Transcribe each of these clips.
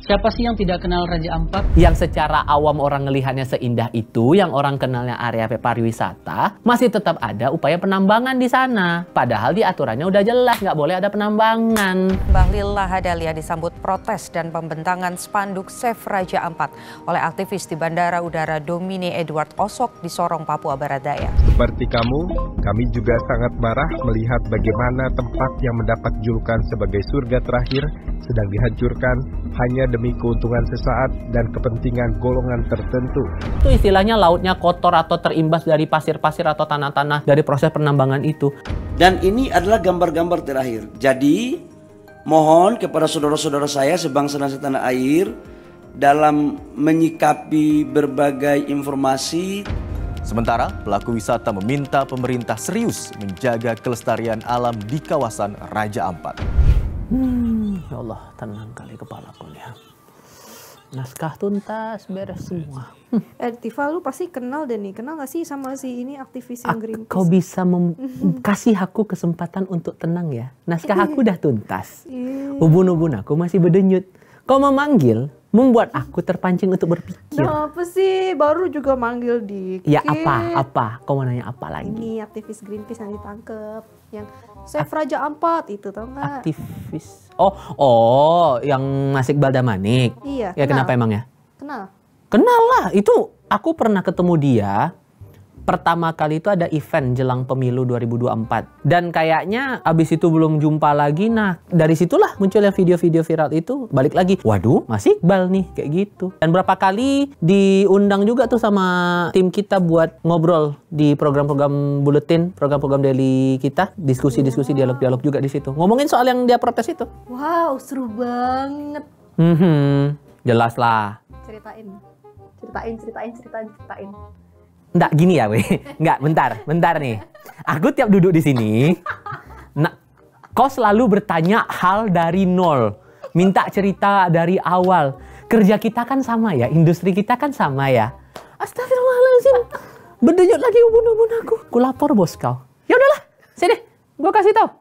Siapa sih yang tidak kenal Raja Ampat? Yang secara awam orang ngelihatnya seindah itu, yang orang kenalnya area pariwisata, masih tetap ada upaya penambangan di sana. Padahal di aturannya udah jelas nggak boleh ada penambangan. Bahlil Lahadalia disambut protes dan pembentangan spanduk Save Raja Ampat oleh aktivis di Bandara Udara Domine Edward Osok di Sorong, Papua Barat Daya. Seperti kamu, kami juga sangat marah melihat bagaimana tempat yang mendapat julukan sebagai surga terakhir sedang dihancurkan hanya demi keuntungan sesaat dan kepentingan golongan tertentu. Itu istilahnya lautnya kotor atau terimbas dari pasir-pasir atau tanah-tanah dari proses penambangan itu. Dan ini adalah gambar-gambar terakhir. Jadi mohon kepada saudara-saudara saya sebangsa dan setanah air dalam menyikapi berbagai informasi. Sementara pelaku wisata meminta pemerintah serius menjaga kelestarian alam di kawasan Raja Ampat. Ya Allah, tenang kali kepalaku ya. Naskah tuntas, beres semua. Tifa, lu pasti kenal deh nih. Kenal gak sih sama si ini aktivis yang Greenpeace? Kau bisa kasih aku kesempatan untuk tenang ya. Naskah aku udah tuntas. Ubun-ubun aku masih berdenyut. Kau memanggil, membuat aku terpancing untuk berpikir. Nah, apa sih? Baru juga manggil dikit. Ya apa? Kau mau nanya apa lagi? Ini aktivis Greenpeace yang ditangkep. Yang Save Raja Ampat itu, tau gak? Aktivis. Oh, yang Masik Baldamanik. Iya. Ya kenapa emang ya? Kenal lah, itu aku pernah ketemu dia. Pertama kali itu ada event jelang pemilu 2024. Dan kayaknya abis itu belum jumpa lagi. Nah, dari situlah munculnya video-video viral itu. Balik lagi, waduh, Mas Iqbal nih, kayak gitu. Dan berapa kali diundang juga tuh sama tim kita buat ngobrol di program-program buletin, program-program daily kita. Diskusi-diskusi, dialog-dialog juga di situ. Ngomongin soal yang dia protes itu. Wow, seru banget. Jelas lah. Ceritain. Nggak gini ya, weh. Nggak, bentar nih. Aku tiap duduk di sini, kau selalu bertanya hal dari nol. Minta cerita dari awal. Kerja kita kan sama ya, industri kita kan sama ya. Astagfirullahaladzim. Berdenyut lagi ubun-ubun aku. Ku lapor bos kau. Ya udahlah, sini, gua kasih tau.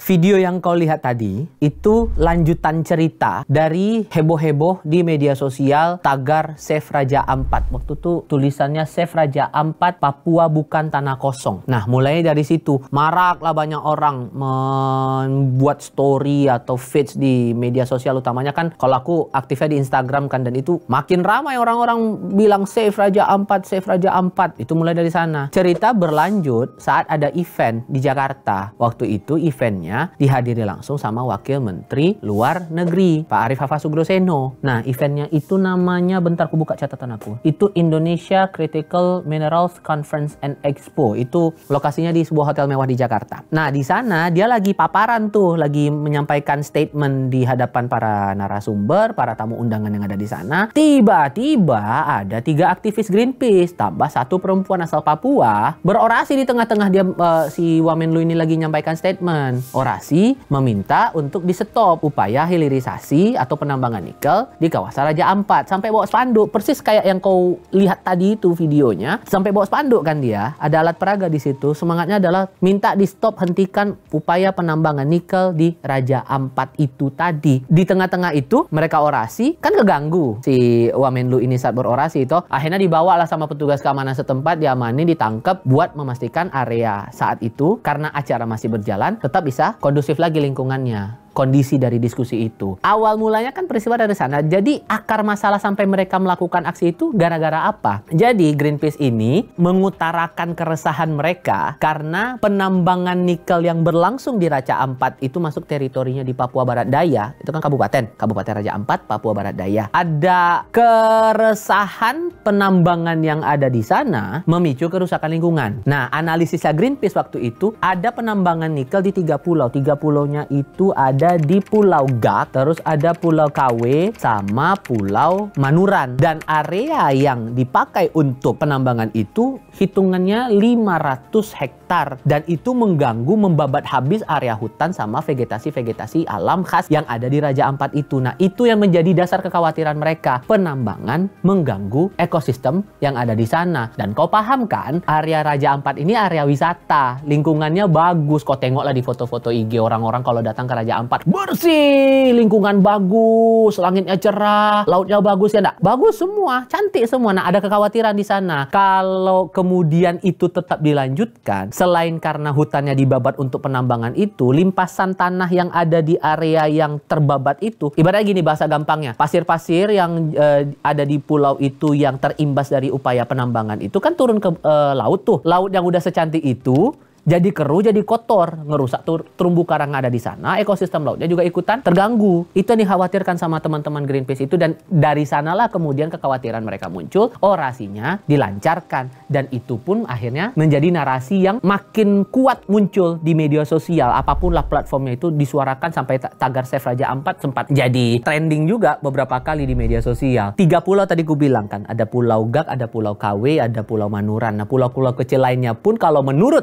Video yang kau lihat tadi itu lanjutan cerita dari heboh-heboh di media sosial tagar Save Raja Ampat. Waktu itu tulisannya Save Raja Ampat, Papua bukan tanah kosong. Nah, mulai dari situ maraklah banyak orang membuat story atau feeds di media sosial, utamanya kan kalau aku aktifnya di Instagram kan, dan itu makin ramai orang-orang bilang Save Raja Ampat, Save Raja Ampat. Itu mulai dari sana. Cerita berlanjut saat ada event di Jakarta. Waktu itu eventnya dihadiri langsung sama Wakil Menteri Luar Negeri, Pak Arif Hafasugro-Seno. Nah, eventnya itu namanya, bentar aku buka catatan aku. Itu Indonesia Critical Minerals Conference and Expo. Itu lokasinya di sebuah hotel mewah di Jakarta. Nah, di sana dia lagi paparan tuh, lagi menyampaikan statement di hadapan para narasumber, para tamu undangan yang ada di sana. Tiba-tiba ada 3 aktivis Greenpeace tambah 1 perempuan asal Papua berorasi di tengah-tengah dia si Wamenlu ini lagi menyampaikan statement. Orasi meminta untuk di-stop upaya hilirisasi atau penambangan nikel di kawasan Raja Ampat. Sampai bawa spanduk, persis kayak yang kau lihat tadi itu videonya. Sampai bawa spanduk kan dia. Ada alat peraga di situ. Semangatnya adalah minta di-stop, hentikan upaya penambangan nikel di Raja Ampat itu tadi. Di tengah-tengah itu mereka orasi, kan keganggu si Wamenlu ini saat berorasi itu. Akhirnya dibawa lah sama petugas keamanan setempat, diamani, ditangkap buat memastikan area saat itu, karena acara masih berjalan, tetap bisa kondusif lagi lingkungannya. Kondisi dari diskusi itu. Awal mulanya kan peristiwa dari sana. Jadi akar masalah sampai mereka melakukan aksi itu gara-gara apa? Jadi Greenpeace ini mengutarakan keresahan mereka karena penambangan nikel yang berlangsung di Raja Ampat itu masuk teritorinya di Papua Barat Daya. Itu kan Kabupaten Raja Ampat, Papua Barat Daya. Ada keresahan penambangan yang ada di sana memicu kerusakan lingkungan. Nah, analisisnya Greenpeace waktu itu ada penambangan nikel di 3 pulau. 3 pulaunya itu ada ada di Pulau Gak, terus ada Pulau Kawe, sama Pulau Manuran. Dan area yang dipakai untuk penambangan itu hitungannya 500 hektar. Dan itu mengganggu, membabat habis area hutan sama vegetasi-vegetasi alam khas yang ada di Raja Ampat itu. Nah, itu yang menjadi dasar kekhawatiran mereka. Penambangan mengganggu ekosistem yang ada di sana. Dan kau paham kan, area Raja Ampat ini area wisata. Lingkungannya bagus. Kau tengoklah di foto-foto IG orang-orang kalau datang ke Raja Ampat. Bersih, lingkungan bagus, langitnya cerah, lautnya bagus ya enggak? Bagus semua, cantik semua. Nah, ada kekhawatiran di sana. Kalau kemudian itu tetap dilanjutkan, selain karena hutannya dibabat untuk penambangan itu, limpasan tanah yang ada di area yang terbabat itu, ibaratnya gini bahasa gampangnya, pasir-pasir yang ada di pulau itu yang terimbas dari upaya penambangan itu kan turun ke laut tuh. Laut yang udah secantik itu jadi keruh, jadi kotor, ngerusak terumbu karang ada di sana, ekosistem lautnya juga ikutan terganggu. Itu yang dikhawatirkan sama teman-teman Greenpeace itu, dan dari sanalah kemudian kekhawatiran mereka muncul, orasinya dilancarkan. Dan itu pun akhirnya menjadi narasi yang makin kuat muncul di media sosial. Apapun lah platformnya itu disuarakan, sampai tagar Save Raja Ampat sempat jadi trending juga beberapa kali di media sosial. 3 pulau tadi ku bilang kan, ada Pulau Gak, ada Pulau Kawe, ada Pulau Manuran. Nah, pulau-pulau kecil lainnya pun kalau menurut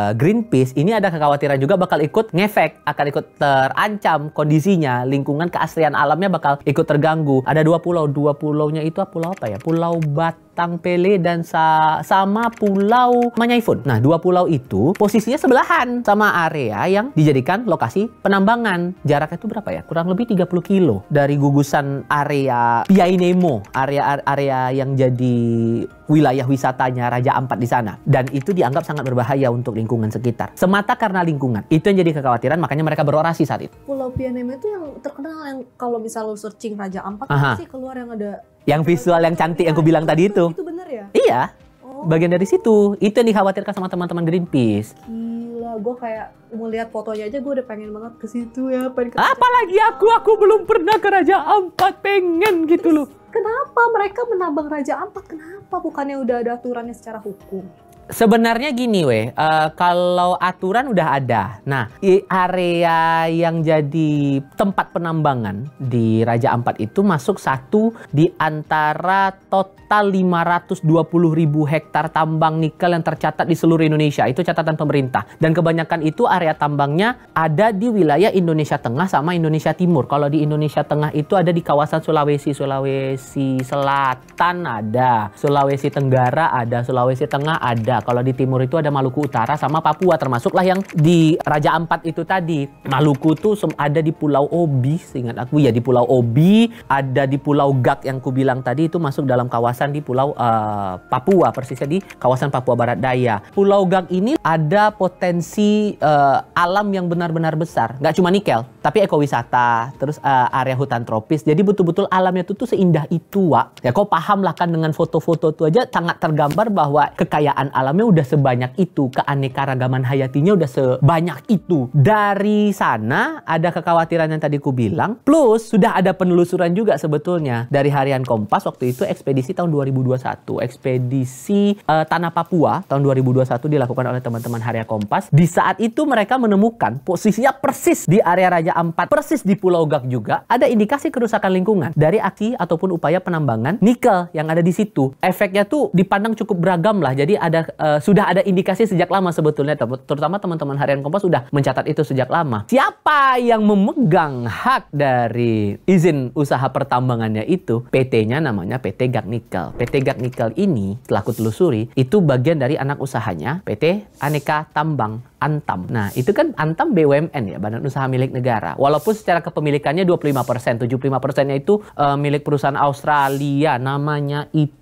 Greenpeace ini ada kekhawatiran juga bakal ikut ngefek, akan ikut terancam kondisinya, lingkungan keaslian alamnya bakal ikut terganggu. Ada 2 pulau, 2 pulaunya itu pulau apa ya? Pulau Batang Pele dan sama Pulau Manyaifun. Nah, 2 pulau itu posisinya sebelahan sama area yang dijadikan lokasi penambangan. Jaraknya itu berapa ya? Kurang lebih 30 kilo dari gugusan area Piainemo, area yang jadi wilayah wisatanya Raja Ampat di sana. Dan itu dianggap sangat berbahaya untuk lingkungan sekitar. Semata karena lingkungan. Itu yang jadi kekhawatiran, makanya mereka berorasi saat itu. Pulau Piainemo itu yang terkenal, yang kalau misal lo searching Raja Ampat pasti keluar yang ada yang visual yang cantik yang aku bilang tadi itu. Itu bener ya? Iya. Bagian dari situ. Itu yang dikhawatirkan sama teman-teman Greenpeace. Gila, gue kayak mau lihat fotonya aja gue udah pengen banget ke situ ya. Apalagi aku belum pernah ke Raja Ampat, pengen gitu loh. Kenapa mereka menambang Raja Ampat? Kenapa? Bukannya udah ada aturannya secara hukum? Sebenarnya gini kalau aturan udah ada. Nah, area yang jadi tempat penambangan di Raja Ampat itu masuk satu di antara total 520.000 hektar tambang nikel yang tercatat di seluruh Indonesia. Itu catatan pemerintah. Dan kebanyakan itu area tambangnya ada di wilayah Indonesia Tengah sama Indonesia Timur. Kalau di Indonesia Tengah itu ada di kawasan Sulawesi Selatan ada, Sulawesi Tenggara ada, Sulawesi Tengah ada. Kalau di timur itu ada Maluku Utara sama Papua, termasuklah yang di Raja Ampat itu tadi. Maluku tuh ada di Pulau Obi, seingat aku ya, di Pulau Obi, ada di Pulau Gak yang ku bilang tadi, itu masuk dalam kawasan di Pulau Papua, persisnya di kawasan Papua Barat Daya. Pulau Gak ini ada potensi alam yang benar-benar besar, nggak cuma nikel, tapi ekowisata, terus area hutan tropis. Jadi betul-betul alamnya itu tuh seindah itu, Wak. Ya kau paham lah kan, dengan foto-foto itu aja sangat tergambar bahwa kekayaan alamnya udah sebanyak itu, keanekaragaman hayatinya udah sebanyak itu. Dari sana ada kekhawatiran yang tadi ku bilang, plus sudah ada penelusuran juga sebetulnya dari Harian Kompas waktu itu, ekspedisi tahun 2021, ekspedisi Tanah Papua tahun 2021 dilakukan oleh teman-teman Harian Kompas. Di saat itu mereka menemukan posisinya persis di area Raja Ampat, persis di Pulau Gak juga ada indikasi kerusakan lingkungan dari aksi ataupun upaya penambangan nikel yang ada di situ. Efeknya tuh dipandang cukup beragam lah. Jadi ada sudah ada indikasi sejak lama sebetulnya, terutama teman-teman Harian Kompas sudah mencatat itu sejak lama. Siapa yang memegang hak dari izin usaha pertambangannya itu? PT-nya namanya PT Gak Nikel. PT Gak Nikel ini setelah aku telusuri itu bagian dari anak usahanya PT Aneka Tambang Antam. Nah, itu kan Antam BUMN ya, Badan Usaha Milik Negara. Walaupun secara kepemilikannya 25%, 75%-nya itu milik perusahaan Australia, namanya itu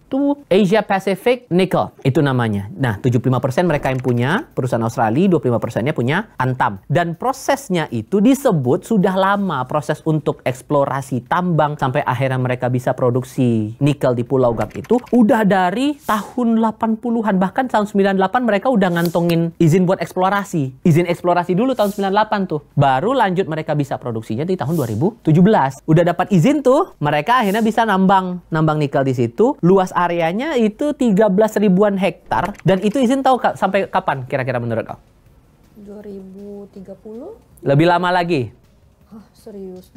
Asia Pacific Nickel, itu namanya. Nah, 75% mereka yang punya, perusahaan Australia, 25%-nya punya Antam. Dan prosesnya itu disebut sudah lama, proses untuk eksplorasi tambang sampai akhirnya mereka bisa produksi nikel di Pulau Gak itu udah dari tahun 80-an, bahkan tahun 98 mereka udah ngantongin izin buat eksplorasi. Izin eksplorasi dulu tahun 98 tuh. Baru lanjut mereka bisa produksinya di tahun 2017. Udah dapat izin tuh, mereka akhirnya bisa nambang nikel di situ. Luas areanya itu 13 ribuan hektar. Dan itu izin tahu sampai kapan kira-kira menurut kau? 2030? Lebih lama lagi. Serius.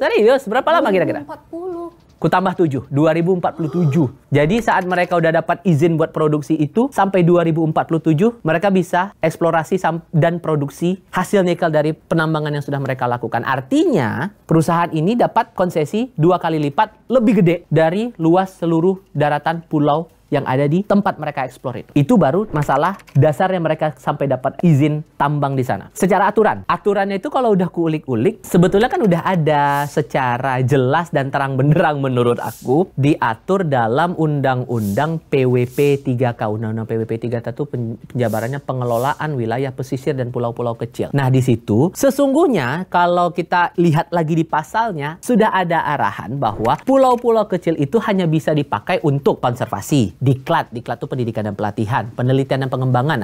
Serius. Berapa lama kira-kira? 2040. Ku tambah 7, 2047. Jadi saat mereka udah dapat izin buat produksi itu, sampai 2047 mereka bisa eksplorasi dan produksi hasil nikel dari penambangan yang sudah mereka lakukan. Artinya perusahaan ini dapat konsesi 2 kali lipat lebih gede dari luas seluruh daratan pulau yang ada di tempat mereka eksplor itu. Itu baru masalah dasarnya mereka sampai dapat izin tambang di sana. Secara aturannya itu kalau udah kuulik-ulik, sebetulnya kan udah ada secara jelas dan terang benderang menurut aku diatur dalam Undang-Undang PWP 3K. Undang-Undang PWP 3K itu penjabarannya pengelolaan wilayah pesisir dan pulau-pulau kecil. Nah, di situ sesungguhnya kalau kita lihat lagi di pasalnya sudah ada arahan bahwa pulau-pulau kecil itu hanya bisa dipakai untuk konservasi. Diklat itu pendidikan dan pelatihan, penelitian dan pengembangan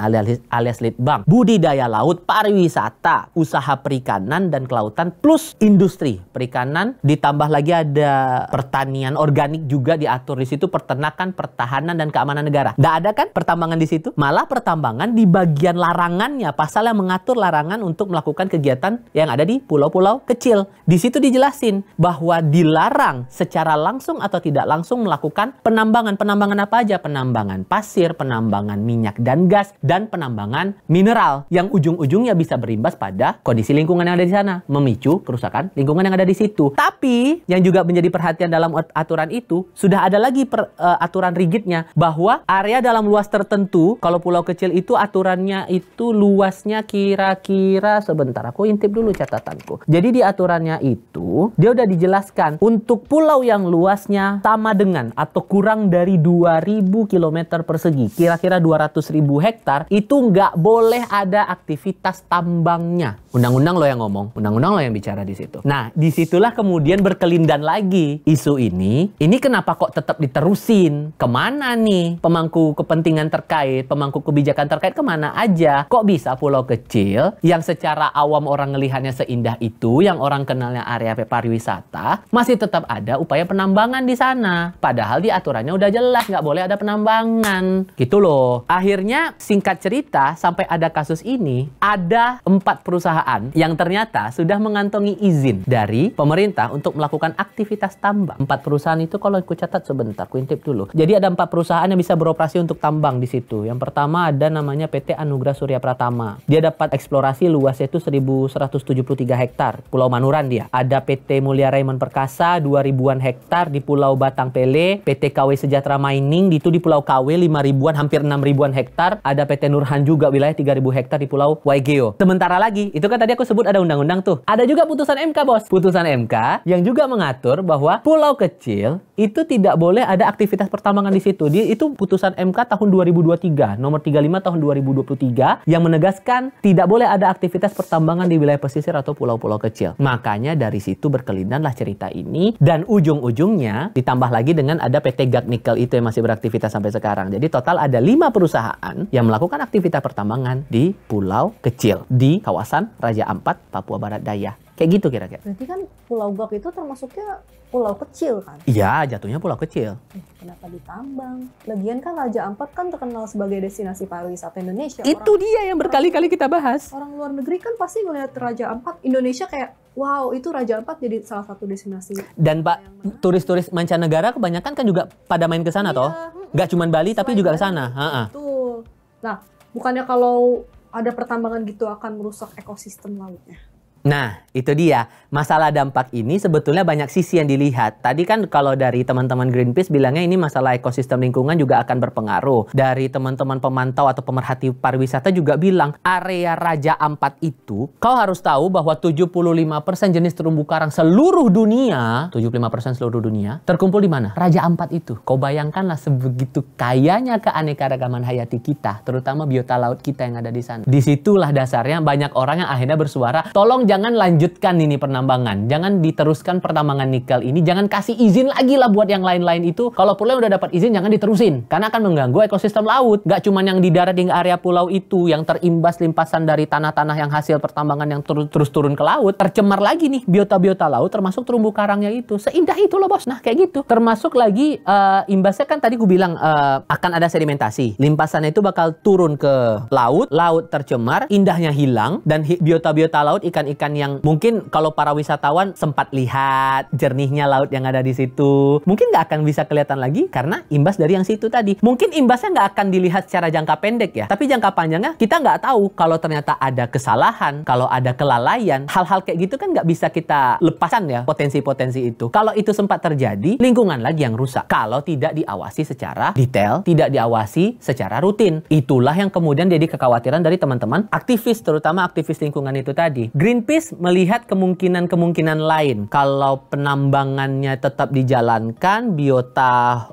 alias litbang, budidaya laut, pariwisata, usaha perikanan dan kelautan, plus industri perikanan, ditambah lagi ada pertanian organik juga diatur di situ, peternakan, pertahanan dan keamanan negara. Nggak ada kan pertambangan di situ? Malah pertambangan di bagian larangannya, pasal yang mengatur larangan untuk melakukan kegiatan yang ada di pulau-pulau kecil. Di situ dijelasin bahwa dilarang secara langsung atau tidak langsung melakukan penambangan apa aja? Penambangan pasir, penambangan minyak dan gas, dan penambangan mineral yang ujung-ujungnya bisa berimbas pada kondisi lingkungan yang ada di sana, memicu kerusakan lingkungan yang ada di situ. Tapi yang juga menjadi perhatian dalam aturan itu, sudah ada lagi aturan rigidnya bahwa area dalam luas tertentu, kalau pulau kecil itu aturannya itu luasnya kira-kira, sebentar aku intip dulu catatanku. Jadi di aturannya itu dia udah dijelaskan untuk pulau yang luasnya sama dengan atau kurang dari 2.000 km persegi, kira-kira 200.000 hektar, itu nggak boleh ada aktivitas tambangnya. Undang-undang lo yang ngomong, undang-undang lo yang bicara di situ. Nah, disitulah kemudian berkelindan lagi isu ini. Ini kenapa kok tetap diterusin? Kemana nih pemangku kepentingan terkait, pemangku kebijakan terkait kemana aja? Kok bisa pulau kecil yang secara awam orang ngelihatnya seindah itu, yang orang kenalnya area pariwisata, masih tetap ada upaya penambangan di sana. Padahal di aturannya udah jelas nggak boleh ada penambangan. Gitu loh. Akhirnya singkat cerita sampai ada kasus ini, ada 4 perusahaan yang ternyata sudah mengantongi izin dari pemerintah untuk melakukan aktivitas tambang. 4 perusahaan itu kalau aku catat sebentar, aku intip dulu. Jadi ada 4 perusahaan yang bisa beroperasi untuk tambang di situ. Yang pertama ada namanya PT Anugrah Surya Pratama. Dia dapat eksplorasi luasnya itu 1.173 hektar. Pulau Manuran dia. Ada PT Mulia Raymond Perkasa 2.000-an hektar di Pulau Batang Pele. PT KW Sejahtera Mining itu di Pulau KW 5.000-an, hampir 6.000-an hektar. Ada PT Nurhan juga wilayah 3.000 hektar di Pulau Waigeo. Sementara lagi, itu kan tadi aku sebut ada undang-undang tuh. Ada juga putusan MK, bos. Putusan MK yang juga mengatur bahwa pulau kecil itu tidak boleh ada aktivitas pertambangan di situ. Itu putusan MK tahun 2023, nomor 35 tahun 2023 yang menegaskan tidak boleh ada aktivitas pertambangan di wilayah pesisir atau pulau-pulau kecil. Makanya dari situ berkelindanlah cerita ini dan ujung-ujungnya ditambah lagi dengan ada PT Gag Nikel itu yang masih beraktivitas sampai sekarang. Jadi total ada 5 perusahaan yang melakukan aktivitas pertambangan di pulau kecil di kawasan Raja Ampat, Papua Barat Daya. Kayak gitu kira-kira. Berarti kan Pulau Gak itu termasuknya pulau kecil kan? Iya, jatuhnya pulau kecil. Kenapa ditambang? Lagian kan Raja Ampat kan terkenal sebagai destinasi pariwisata Indonesia. Itu dia yang berkali-kali kita bahas. Orang luar negeri kan pasti ngeliat Raja Ampat, Indonesia kayak, wow, itu Raja Ampat jadi salah satu destinasi. Dan Pak, turis-turis mancanegara kebanyakan kan juga pada main ke sana toh. Nggak cuma Bali tapi juga ke sana. Betul. Nah, bukannya kalau ada pertambangan gitu akan merusak ekosistem lautnya? Nah, itu dia. Masalah dampak ini sebetulnya banyak sisi yang dilihat. Tadi kan kalau dari teman-teman Greenpeace bilangnya ini masalah ekosistem lingkungan juga akan berpengaruh. Dari teman-teman pemantau atau pemerhati pariwisata juga bilang, area Raja Ampat itu, kau harus tahu bahwa 75% jenis terumbu karang seluruh dunia, 75% seluruh dunia, terkumpul di mana? Raja Ampat itu. Kau bayangkanlah sebegitu kayanya keanekaragaman hayati kita, terutama biota laut kita yang ada di sana. Disitulah dasarnya banyak orang yang akhirnya bersuara, tolong jangan lanjutkan ini penambangan. Jangan diteruskan pertambangan nikel ini. Jangan kasih izin lagi lah buat yang lain-lain itu. Kalau pulau udah dapat izin, jangan diterusin. Karena akan mengganggu ekosistem laut. Gak cuma yang di darat di area pulau itu, yang terimbas limpasan dari tanah-tanah yang hasil pertambangan yang terus turun ke laut. Tercemar lagi nih biota-biota laut, termasuk terumbu karangnya itu. Seindah itu loh, bos. Nah, kayak gitu. Termasuk lagi imbasnya kan tadi gue bilang akan ada sedimentasi. Limpasannya itu bakal turun ke laut. Laut tercemar, indahnya hilang. Dan biota-biota laut, ikan-ikan ikan yang mungkin kalau para wisatawan sempat lihat jernihnya laut yang ada di situ, mungkin nggak akan bisa kelihatan lagi karena imbas dari yang situ tadi. Mungkin imbasnya nggak akan dilihat secara jangka pendek ya, tapi jangka panjangnya kita nggak tahu kalau ternyata ada kesalahan, kalau ada kelalaian, hal-hal kayak gitu kan nggak bisa kita lepaskan ya potensi-potensi itu. Kalau itu sempat terjadi, lingkungan lagi yang rusak. Kalau tidak diawasi secara detail, tidak diawasi secara rutin. Itulah yang kemudian jadi kekhawatiran dari teman-teman aktivis, terutama aktivis lingkungan itu tadi. Greenpeace melihat kemungkinan-kemungkinan lain. Kalau penambangannya tetap dijalankan, biota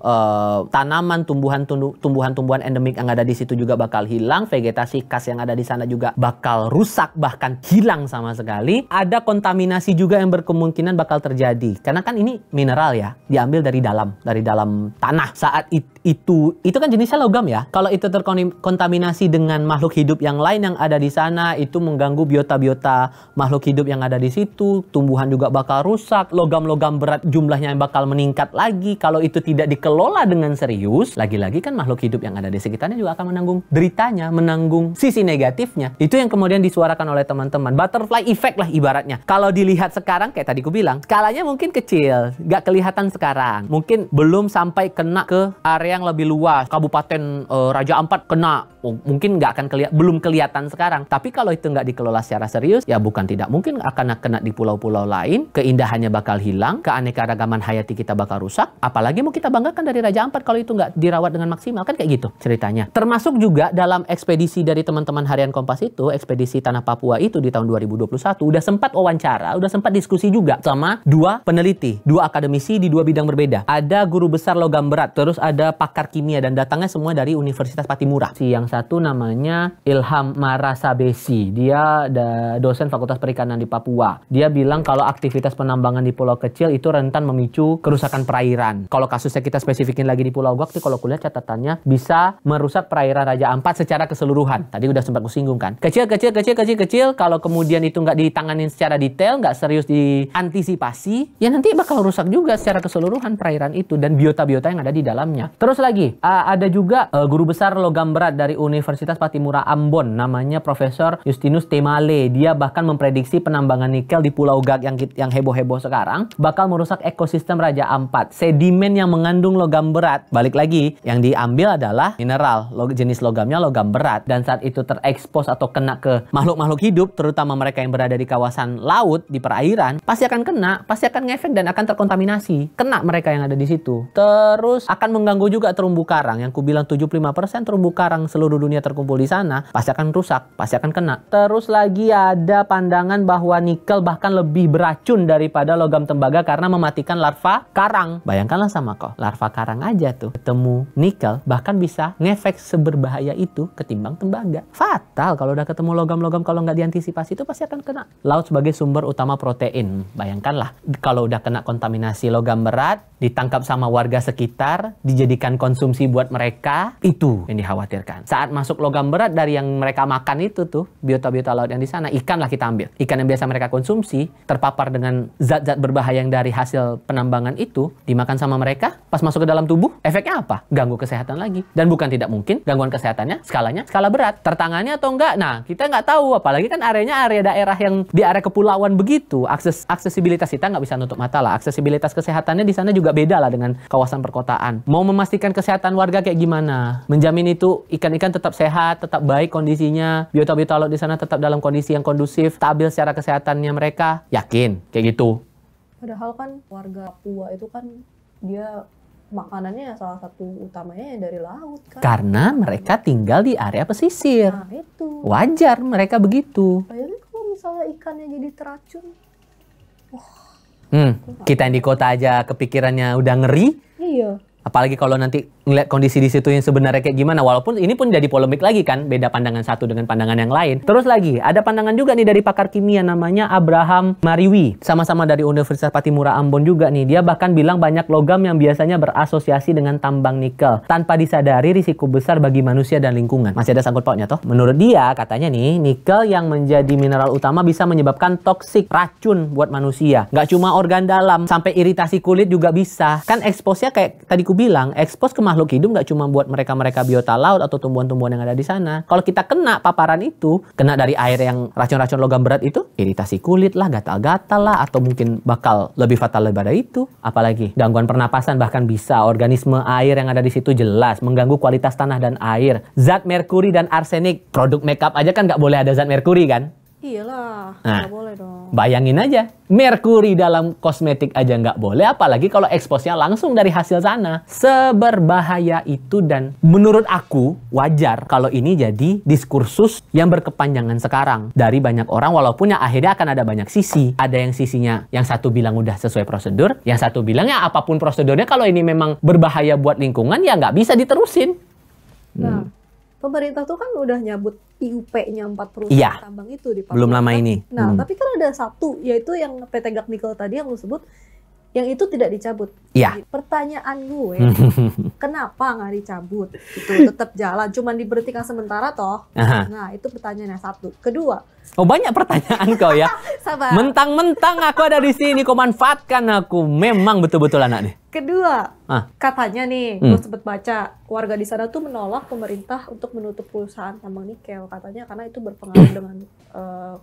tanaman, tumbuhan-tumbuhan endemik yang ada di situ juga bakal hilang, vegetasi khas yang ada di sana juga bakal rusak, bahkan hilang sama sekali. Ada kontaminasi juga yang berkemungkinan bakal terjadi. Karena kan ini mineral ya, diambil dari dalam tanah. Saat itu kan jenisnya logam ya. Kalau itu terkontaminasi dengan makhluk hidup yang lain yang ada di sana, itu mengganggu biota-biota makhluk hidup yang ada di situ. Tumbuhan juga bakal rusak, logam-logam berat jumlahnya yang bakal meningkat lagi. Kalau itu tidak dikelola dengan serius, lagi-lagi kan makhluk hidup yang ada di sekitarnya juga akan menanggung deritanya, menanggung sisi negatifnya. Itu yang kemudian disuarakan oleh teman-teman. Butterfly effect lah ibaratnya. Kalau dilihat sekarang, kayak tadi aku bilang, skalanya mungkin kecil, nggak kelihatan sekarang. Mungkin belum sampai kena ke area yang lebih luas. Kabupaten Raja Ampat kena, mungkin nggak akan belum kelihatan sekarang. Tapi kalau itu nggak dikelola secara serius, ya bukan tidak mungkin akan kena di pulau-pulau lain. Keindahannya bakal hilang, keanekaragaman hayati kita bakal rusak. Apalagi mau kita banggakan dari Raja Ampat kalau itu nggak dirawat dengan maksimal, kan kayak gitu ceritanya. Termasuk juga dalam ekspedisi dari teman-teman Harian Kompas itu, ekspedisi Tanah Papua itu di tahun 2021, udah sempat wawancara, udah sempat diskusi juga sama dua peneliti, dua akademisi di dua bidang berbeda. Ada guru besar logam berat, terus ada pakar kimia, dan datangnya semua dari Universitas Patimura. Si yang satu namanya Ilham Marasabesi, dia dosen Fakultas Perikanan di Papua. Dia bilang kalau aktivitas penambangan di pulau kecil itu rentan memicu kerusakan perairan. Kalau kasusnya kita spesifikin lagi di Pulau Gok, kalau kuliah catatannya bisa merusak perairan Raja Ampat secara keseluruhan. Tadi udah sempat kusinggung kan. Kecil. Kalau kemudian itu nggak ditanganin secara detail, nggak serius diantisipasi, ya nanti bakal rusak juga secara keseluruhan perairan itu dan biota-biota yang ada di dalamnya. Terus lagi, ada juga guru besar logam berat dari Universitas Patimura Ambon, namanya Profesor Justinus Temale. Dia bahkan memprediksi penambangan nikel di Pulau Gak yang heboh-heboh sekarang bakal merusak ekosistem Raja Ampat. Sedimen yang mengandung logam berat, balik lagi, yang diambil adalah mineral, jenis logamnya logam berat. Dan saat itu terekspos atau kena ke makhluk-makhluk hidup, terutama mereka yang berada di kawasan laut, di perairan, pasti akan kena, pasti akan ngefek dan akan terkontaminasi. Kena mereka yang ada di situ. Terus akan mengganggu juga terumbu karang. Yang kubilang 75% terumbu karang seluruh dunia terkumpul di sana, pasti akan rusak, pasti akan kena. Terus lagi ada pandangan bahwa nikel bahkan lebih beracun daripada logam tembaga karena mematikan larva karang. Bayangkanlah sama kok, larva karang aja tuh ketemu nikel bahkan bisa ngefek seberbahaya itu ketimbang tembaga. Fatal kalau udah ketemu logam-logam, kalau nggak diantisipasi itu pasti akan kena. Laut sebagai sumber utama protein. Bayangkanlah kalau udah kena kontaminasi logam berat, ditangkap sama warga sekitar, dijadikan konsumsi buat mereka, itu yang dikhawatirkan. Saat masuk logam berat dari yang mereka makan itu tuh, biota-biota laut yang di sana, ikan lah kita ambil. Ikan yang biasa mereka konsumsi, terpapar dengan zat-zat berbahaya yang dari hasil penambangan itu, dimakan sama mereka, pas masuk ke dalam tubuh, efeknya apa? Ganggu kesehatan lagi. Dan bukan tidak mungkin, gangguan kesehatannya skalanya skala berat. Tertangani atau enggak? Nah, kita nggak tahu. Apalagi kan areanya area daerah yang di area kepulauan begitu. Aksesibilitas kita nggak bisa nutup mata lah. Aksesibilitas kesehatannya di sana juga beda lah dengan kawasan perkotaan. Mau memastikan kesehatan warga kayak gimana? Menjamin itu ikan-ikan tetap sehat, tetap baik kondisinya, biota-biota laut di sana tetap dalam kondisi yang kondusif, stabil secara kesehatannya mereka. Yakin kayak gitu. Padahal kan warga Papua itu kan dia makanannya salah satu utamanya dari laut kan. Karena mereka tinggal di area pesisir. Nah itu. Wajar mereka begitu. Bayangin kalau misalnya ikannya jadi teracun. Kita yang di kota aja kepikirannya udah ngeri. Iya. Apalagi kalau nanti ngeliat kondisi di situ yang sebenarnya kayak gimana. Walaupun ini pun jadi polemik lagi kan. Beda pandangan satu dengan pandangan yang lain. Terus lagi, ada pandangan juga nih dari pakar kimia namanya Abraham Mariwi. Sama-sama dari Universitas Patimura Ambon juga nih. Dia bahkan bilang banyak logam yang biasanya berasosiasi dengan tambang nikel. Tanpa disadari risiko besar bagi manusia dan lingkungan. Masih ada sangkut pautnya toh. Menurut dia, katanya nih, nikel yang menjadi mineral utama bisa menyebabkan toksik, racun buat manusia. Nggak cuma organ dalam, sampai iritasi kulit juga bisa. Kan eksposnya kayak tadi ku bilang, ekspos ke makhluk makhluk hidup nggak cuma buat mereka-mereka biota laut atau tumbuhan-tumbuhan yang ada di sana. Kalau kita kena paparan itu, kena dari air yang racun-racun logam berat itu, iritasi kulit lah, gatal-gatal lah, atau mungkin bakal lebih fatal daripada itu. Apalagi gangguan pernapasan, bahkan bisa organisme air yang ada di situ jelas mengganggu kualitas tanah dan air. Zat merkuri dan arsenik, produk makeup aja kan nggak boleh ada zat merkuri kan? Iyalah, Nah, nggak boleh dong. Bayangin aja, merkuri dalam kosmetik aja nggak boleh, apalagi kalau eksposnya langsung dari hasil sana. Seberbahaya itu, dan menurut aku wajar kalau ini jadi diskursus yang berkepanjangan sekarang dari banyak orang, walaupun ya akhirnya akan ada banyak sisi. Ada yang sisinya, yang satu bilang udah sesuai prosedur, yang satu bilang ya apapun prosedurnya, kalau ini memang berbahaya buat lingkungan ya nggak bisa diterusin. Nah, pemerintah tuh kan udah nyabut IUP-nya 4 perusahaan Iya, tambang itu di Papua. belum lama ini. Nah, tapi kan ada satu, yaitu yang PT Gak Nikel tadi yang lu sebut, yang itu tidak dicabut. Iya. Jadi, pertanyaan gue, kenapa nggak dicabut? Itu tetap jalan, cuman diberhentikan sementara toh. Aha. Nah, itu pertanyaannya satu. Kedua, Oh, banyak pertanyaan kau ya. sabar. Mentang-mentang aku ada di sini, kau manfaatkan aku. Memang betul-betul anak nih. Kedua, Ah. katanya nih, gue sempet baca, warga di sana tuh menolak pemerintah untuk menutup perusahaan tambang nikel. Katanya karena itu berpengaruh dengan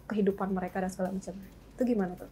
kehidupan mereka dan segala macam. Itu gimana tuh?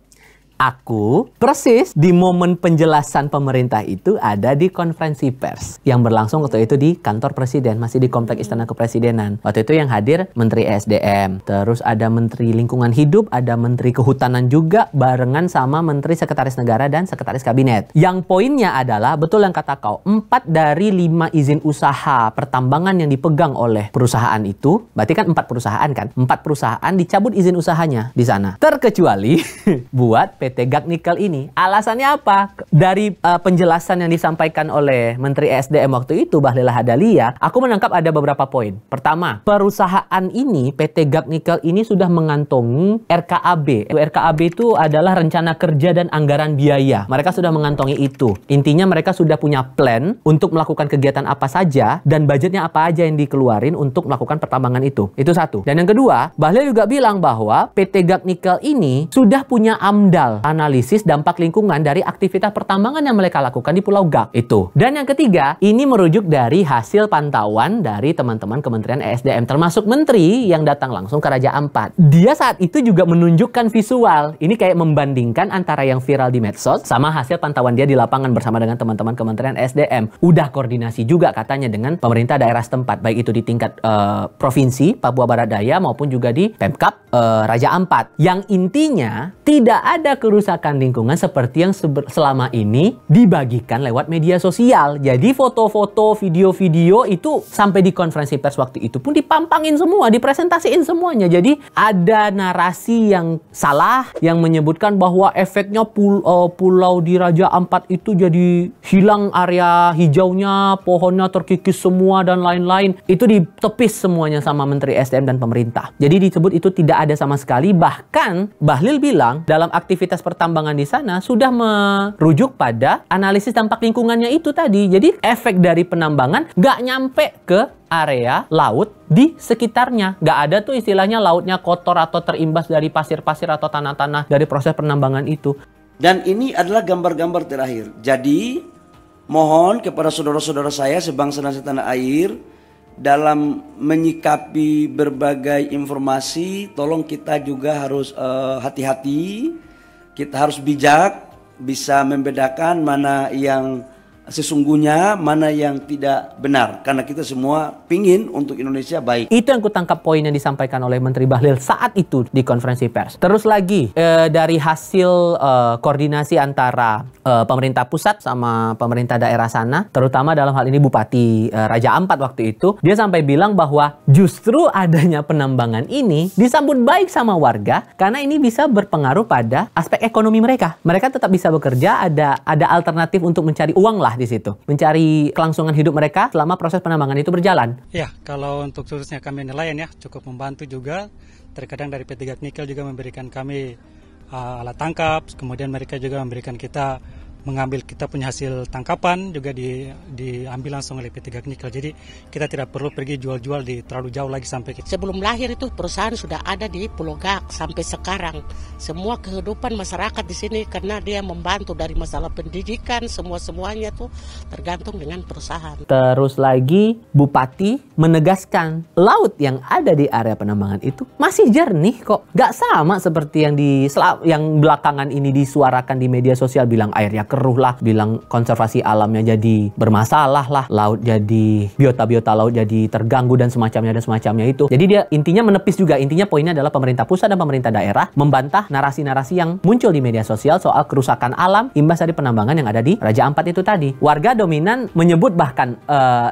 Aku persis di momen penjelasan pemerintah itu ada di konferensi pers yang berlangsung waktu itu di kantor presiden, masih di kompleks Istana Kepresidenan. Waktu itu yang hadir Menteri SDM, terus ada Menteri Lingkungan Hidup, ada Menteri Kehutanan juga, barengan sama Menteri Sekretaris Negara dan Sekretaris Kabinet. Yang poinnya adalah, betul yang kata kau, 4 dari 5 izin usaha pertambangan yang dipegang oleh perusahaan itu, berarti kan 4 perusahaan kan, 4 perusahaan dicabut izin usahanya di sana. Terkecuali buat PT Gak Nikel ini. Alasannya apa? Dari penjelasan yang disampaikan oleh Menteri SDM waktu itu, Bahlil Lahadalia, aku menangkap ada beberapa poin. Pertama, perusahaan ini, PT Gak Nikel ini sudah mengantongi RKAB. RKAB itu adalah rencana kerja dan anggaran biaya. Mereka sudah mengantongi itu. Intinya mereka sudah punya plan untuk melakukan kegiatan apa saja dan budgetnya apa aja yang dikeluarin untuk melakukan pertambangan itu. Itu satu. Dan yang kedua, Bahlil juga bilang bahwa PT Gak Nikel ini sudah punya AMDAL, analisis dampak lingkungan dari aktivitas pertambangan yang mereka lakukan di Pulau Gak itu. Dan yang ketiga, ini merujuk dari hasil pantauan dari teman-teman Kementerian ESDM, termasuk menteri yang datang langsung ke Raja Ampat. Dia saat itu juga menunjukkan visual. Ini kayak membandingkan antara yang viral di medsos sama hasil pantauan dia di lapangan bersama dengan teman-teman Kementerian ESDM. Udah koordinasi juga katanya dengan pemerintah daerah setempat, baik itu di tingkat provinsi Papua Barat Daya maupun juga di Pemkab Raja Ampat. Yang intinya tidak ada kerusakan lingkungan seperti yang selama ini dibagikan lewat media sosial. Jadi foto-foto, video-video itu sampai di konferensi pers waktu itu pun dipampangin semua, dipresentasiin semuanya. Jadi ada narasi yang salah yang menyebutkan bahwa efeknya pulau di Raja Ampat itu jadi hilang area hijaunya, pohonnya terkikis semua dan lain-lain. Itu ditepis semuanya sama Menteri SDM dan pemerintah. Jadi disebut itu tidak ada sama sekali. Bahkan Bahlil bilang dalam aktivitas pertambangan di sana sudah merujuk pada analisis dampak lingkungannya itu tadi. Jadi efek dari penambangan nggak nyampe ke area laut di sekitarnya. Nggak ada tuh istilahnya lautnya kotor atau terimbas dari pasir-pasir atau tanah-tanah dari proses penambangan itu. Dan ini adalah gambar-gambar terakhir. Jadi mohon kepada saudara-saudara saya sebangsa dan setanah air, dalam menyikapi berbagai informasi, tolong kita juga harus hati-hati. Kita harus bijak, bisa membedakan mana yang sesungguhnya, mana yang tidak benar. Karena kita semua pingin untuk Indonesia baik. Itu yang kutangkap poin yang disampaikan oleh Menteri Bahlil saat itu di konferensi pers. Terus lagi, dari hasil koordinasi antara pemerintah pusat sama pemerintah daerah sana, terutama dalam hal ini Bupati Raja Ampat waktu itu, dia sampai bilang bahwa justru adanya penambangan ini disambut baik sama warga karena ini bisa berpengaruh pada aspek ekonomi mereka. Mereka tetap bisa bekerja, ada alternatif untuk mencari uang lah di situ, mencari kelangsungan hidup mereka selama proses penambangan itu berjalan. Ya, kalau untuk khususnya kami nelayan ya cukup membantu juga. Terkadang dari PT Gak Nikel juga memberikan kami alat tangkap, kemudian mereka juga memberikan kita mengambil kita punya hasil tangkapan juga diambil langsung oleh PT Gag Nikel. Jadi kita tidak perlu pergi jual-jual di terlalu jauh lagi sampai kita. Sebelum lahir itu perusahaan sudah ada di Pulau Gag sampai sekarang. Semua kehidupan masyarakat di sini karena dia membantu dari masalah pendidikan, semuanya tuh tergantung dengan perusahaan. Terus lagi Bupati menegaskan laut yang ada di area penambangan itu masih jernih kok. Gak sama seperti yang belakangan ini disuarakan di media sosial, bilang airnya keruh lah, bilang konservasi alamnya jadi bermasalah lah, laut jadi biota laut jadi terganggu dan semacamnya itu. Jadi dia intinya menepis juga. Intinya poinnya adalah pemerintah pusat dan pemerintah daerah membantah narasi-narasi yang muncul di media sosial soal kerusakan alam imbas dari penambangan yang ada di Raja Ampat itu tadi. Warga dominan menyebut bahkan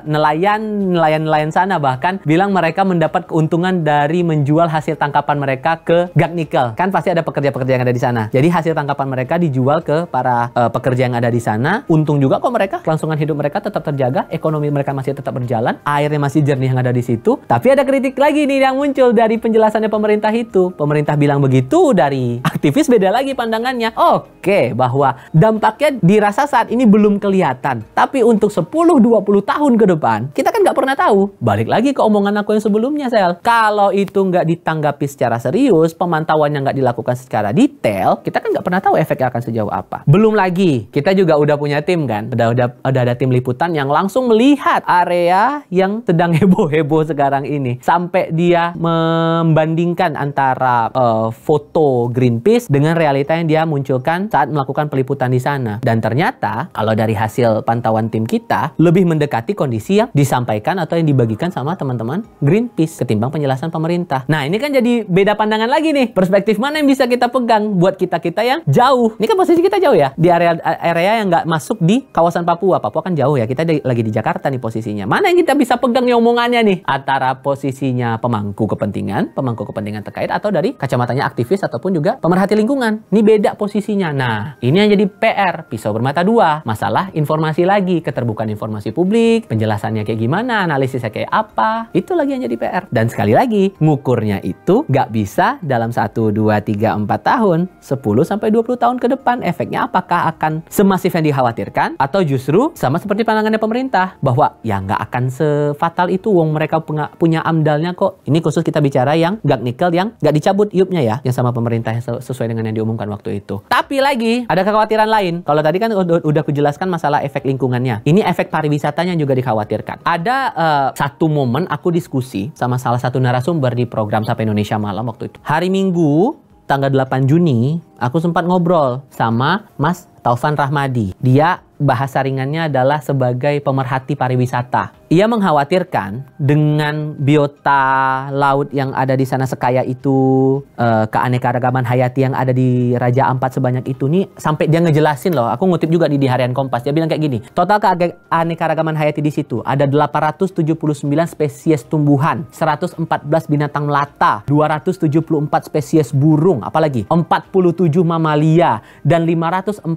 nelayan sana bahkan bilang mereka mendapat keuntungan dari menjual hasil tangkapan mereka ke Gag Nikel. Kan pasti ada pekerja-pekerja yang ada di sana. Jadi hasil tangkapan mereka dijual ke para pekerja yang ada di sana. Untung juga kok mereka, kelangsungan hidup mereka tetap terjaga, ekonomi mereka masih tetap berjalan, airnya masih jernih yang ada di situ. Tapi ada kritik lagi nih yang muncul dari penjelasannya pemerintah itu. Pemerintah bilang begitu, dari aktivis beda lagi pandangannya. Oke, bahwa dampaknya dirasa saat ini belum kelihatan. Tapi untuk 10-20 tahun ke depan, kita kan nggak pernah tahu. Balik lagi ke omongan aku yang sebelumnya, Sel. Kalau itu nggak ditanggapi secara serius, pemantauannya nggak dilakukan secara detail, kita kan nggak pernah tahu efeknya akan sejauh apa. Belum lagi, kita juga udah punya tim kan, udah ada tim liputan yang langsung melihat area yang sedang heboh-heboh sekarang ini, sampai dia membandingkan antara foto Greenpeace dengan realita yang dia munculkan saat melakukan peliputan di sana. Dan ternyata kalau dari hasil pantauan tim kita lebih mendekati kondisi yang disampaikan atau yang dibagikan sama teman-teman Greenpeace ketimbang penjelasan pemerintah. Nah, ini kan jadi beda pandangan lagi nih. Perspektif mana yang bisa kita pegang buat kita-kita yang jauh. Ini kan posisi kita jauh ya, di area yang nggak masuk di kawasan Papua. Papua kan jauh ya, kita lagi di Jakarta nih posisinya. Mana yang kita bisa pegang nih omongannya nih? Antara posisinya pemangku kepentingan terkait atau dari kacamatanya aktivis ataupun juga pemerhati lingkungan. Ini beda posisinya. Nah, ini yang jadi PR, pisau bermata dua. Masalah informasi lagi, keterbukaan informasi publik, penjelasannya kayak gimana, analisisnya kayak apa. Itu lagi yang jadi PR. Dan sekali lagi, ngukurnya itu nggak bisa dalam 1, 2, 3, 4 tahun, 10-20 tahun ke depan. Efeknya apakah akan semasif yang dikhawatirkan atau justru sama seperti pandangannya pemerintah bahwa ya nggak akan sefatal itu, wong mereka punya amdalnya kok. Ini khusus kita bicara yang Gag Nikel yang nggak dicabut IUP-nya ya, yang sama pemerintah sesuai dengan yang diumumkan waktu itu. Tapi lagi ada kekhawatiran lain. Kalau tadi kan udah kujelaskan masalah efek lingkungannya. Ini efek pariwisatanya juga dikhawatirkan. Ada satu momen aku diskusi sama salah satu narasumber di program Sapa Indonesia Malam waktu itu. Hari Minggu tanggal 8 Juni aku sempat ngobrol sama Mas Taufan Rahmadi. Dia bahasa ringannya adalah sebagai pemerhati pariwisata. Ia mengkhawatirkan dengan biota laut yang ada di sana sekaya itu, keanekaragaman hayati yang ada di Raja Ampat sebanyak itu nih, sampai dia ngejelasin loh. Aku ngutip juga di Harian Kompas. Dia bilang kayak gini, total keanekaragaman hayati di situ ada 879 spesies tumbuhan, 114 binatang melata, 274 spesies burung, apalagi 47 mamalia dan 540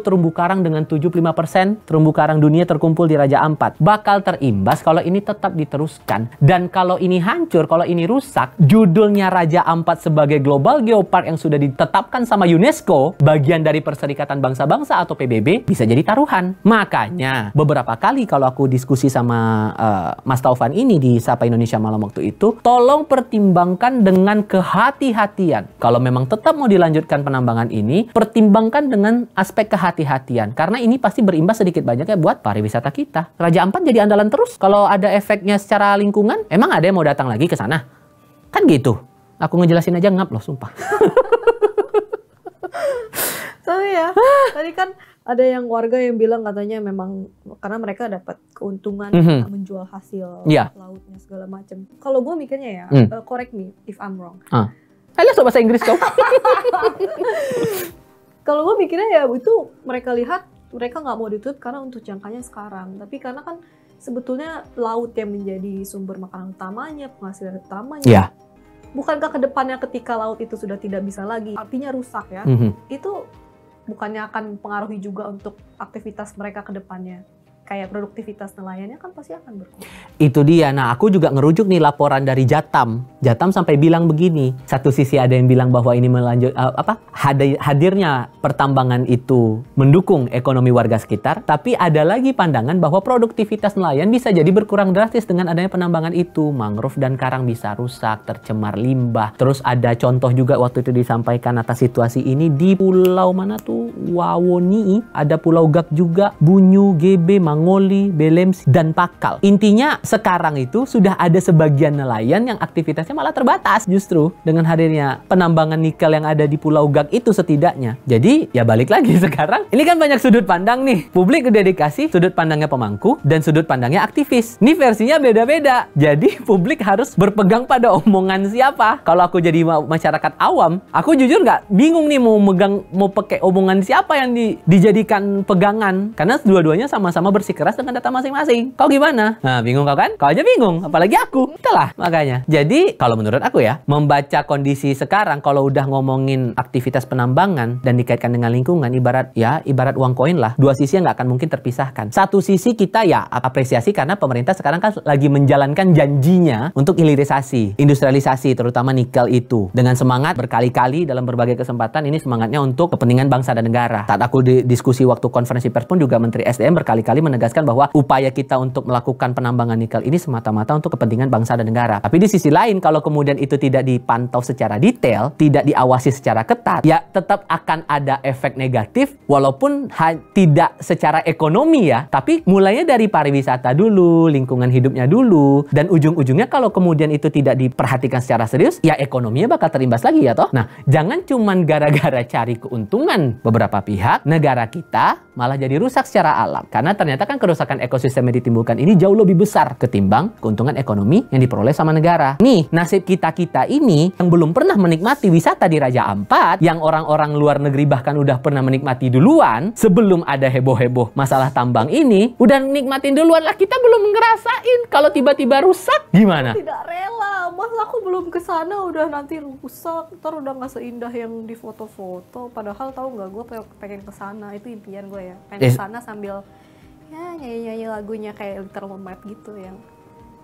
terumbu karang dengan 75% terumbu karang dunia terkumpul di Raja Ampat. Bakal terimbas kalau ini tetap diteruskan. Dan kalau ini hancur, kalau ini rusak, judulnya Raja Ampat sebagai Global Geopark yang sudah ditetapkan sama UNESCO, bagian dari Perserikatan Bangsa-Bangsa atau PBB, bisa jadi taruhan. Makanya beberapa kali kalau aku diskusi sama Mas Taufan ini di Sapa Indonesia Malam waktu itu, tolong pertimbangkan dengan kehati-hatian. Kalau memang tetap mau dilanjutkan penambangan ini, pertimbangkan dengan aspek kehati-hatian. Karena ini pasti berimbas sedikit banyaknya buat pariwisata kita. Raja Ampat jadi andalan terus. Kalau ada efeknya secara lingkungan, emang ada yang mau datang lagi ke sana? Kan gitu. Aku ngejelasin aja ngap loh, sumpah. Tapi ya, tadi kan ada yang warga yang bilang katanya memang karena mereka dapat keuntungan menjual hasil lautnya segala macam. Kalau gue mikirnya ya, correct me if I'm wrong. Ayo bahasa Inggris kau. Kalau gue mikirnya ya itu mereka lihat mereka nggak mau ditutup karena untuk jangkanya sekarang. Tapi karena kan sebetulnya laut yang menjadi sumber makanan utamanya, penghasilan utamanya. Yeah. Bukankah ke depannya ketika laut itu sudah tidak bisa lagi, artinya rusak ya, itu bukannya akan mempengaruhi juga untuk aktivitas mereka ke depannya? kayak produktivitas nelayannya kan pasti akan berkurang. Itu dia. Nah, aku juga ngerujuk nih laporan dari Jatam. Jatam sampai bilang begini. Satu sisi ada yang bilang bahwa ini hadirnya pertambangan itu mendukung ekonomi warga sekitar, tapi ada lagi pandangan bahwa produktivitas nelayan bisa jadi berkurang drastis dengan adanya penambangan itu. Mangrove dan karang bisa rusak, tercemar limbah. Terus ada contoh juga waktu itu disampaikan atas situasi ini di pulau mana tuh? Wawoni, ada Pulau Gak juga, Bunyu, GB, Mangoli, Belems, dan Pakal. Intinya sekarang itu sudah ada sebagian nelayan yang aktivitasnya malah terbatas justru dengan hadirnya penambangan nikel yang ada di Pulau Gak itu setidaknya. Jadi ya balik lagi sekarang. Ini kan banyak sudut pandang nih. Publik udah dikasih sudut pandangnya pemangku dan sudut pandangnya aktivis. Ini versinya beda-beda. Jadi publik harus berpegang pada omongan siapa. Kalau aku jadi masyarakat awam, aku jujur nggak bingung nih mau pakai omongan siapa yang dijadikan pegangan. Karena dua-duanya sama-sama bersikeras dengan data masing-masing. Kau gimana? Nah, bingung kau kan? Kau aja bingung, apalagi aku. Itulah makanya. Jadi, kalau menurut aku ya, membaca kondisi sekarang kalau udah ngomongin aktivitas penambangan dan dikaitkan dengan lingkungan, ibarat uang koin lah. Dua sisi yang nggak akan mungkin terpisahkan. Satu sisi kita ya apresiasi karena pemerintah sekarang kan lagi menjalankan janjinya untuk hilirisasi, industrialisasi, terutama nikel itu. Dengan semangat berkali-kali dalam berbagai kesempatan, ini semangatnya untuk kepentingan bangsa dan negara. Saat aku diskusi waktu konferensi pers pun juga Menteri SDM berkali-kali menegaskan bahwa upaya kita untuk melakukan penambangan nikel ini semata-mata untuk kepentingan bangsa dan negara. Tapi di sisi lain, kalau kemudian itu tidak dipantau secara detail, tidak diawasi secara ketat, ya tetap akan ada efek negatif walaupun tidak secara ekonomi ya, tapi mulainya dari pariwisata dulu, lingkungan hidupnya dulu, dan ujung-ujungnya kalau kemudian itu tidak diperhatikan secara serius, ya ekonominya bakal terimbas lagi ya toh. Nah, jangan cuman gara-gara cari keuntungan beberapa pihak, negara kita malah jadi rusak secara alam. Karena ternyata kan kerusakan ekosistem yang ditimbulkan ini jauh lebih besar ketimbang keuntungan ekonomi yang diperoleh sama negara. Nih, nasib kita-kita ini yang belum pernah menikmati wisata di Raja Ampat, yang orang-orang luar negeri bahkan udah pernah menikmati duluan, sebelum ada heboh-heboh masalah tambang ini, udah nikmatin duluan lah, kita belum ngerasain. Kalau tiba-tiba rusak, gimana? Tidak rela, mas aku belum ke sana udah nanti rusak, ntar udah nggak seindah yang di foto-foto. Padahal tahu nggak, gue pengen ke sana, itu impian gue ya, pengen ke sana sambil ya nyanyi-nyanyi lagunya kayak Little Mermaid gitu, yang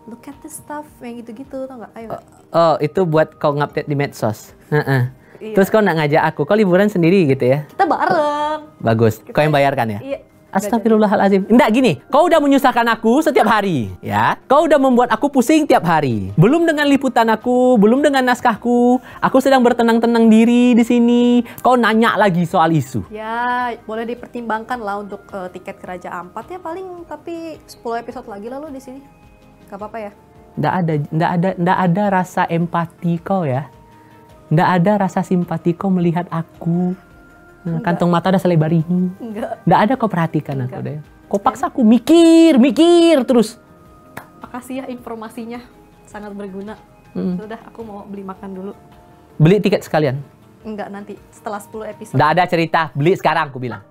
look at the stuff, yang gitu-gitu, tau nggak? Ayo. Oh, itu buat kau ngupdate di medsos. Iya. Terus kau nggak ngajak aku, kau liburan sendiri gitu ya? Kita bareng. Bagus. Kau yang bayarkan ya? Iya. Astagfirullahaladzim. Enggak gini, kau udah menyusahkan aku setiap hari, ya. Kau udah membuat aku pusing tiap hari. Belum dengan liputan aku, belum dengan naskahku. Aku sedang bertenang-tenang diri di sini. Kau nanya lagi soal isu. Ya, boleh dipertimbangkan lah untuk tiket ke Raja Ampat ya paling, tapi 10 episode lagi lalu di sini. Gak apa-apa ya? Nggak ada rasa empati kau ya. Nggak ada rasa simpati kau melihat aku. Kantong mata udah selebar ini. Nggak ada kau perhatikan aku deh. Kau paksa aku mikir terus. Makasih ya informasinya, sangat berguna. Sudah, aku mau beli makan dulu. Beli tiket sekalian? Enggak, nanti setelah 10 episode. Nggak ada cerita, beli sekarang aku bilang.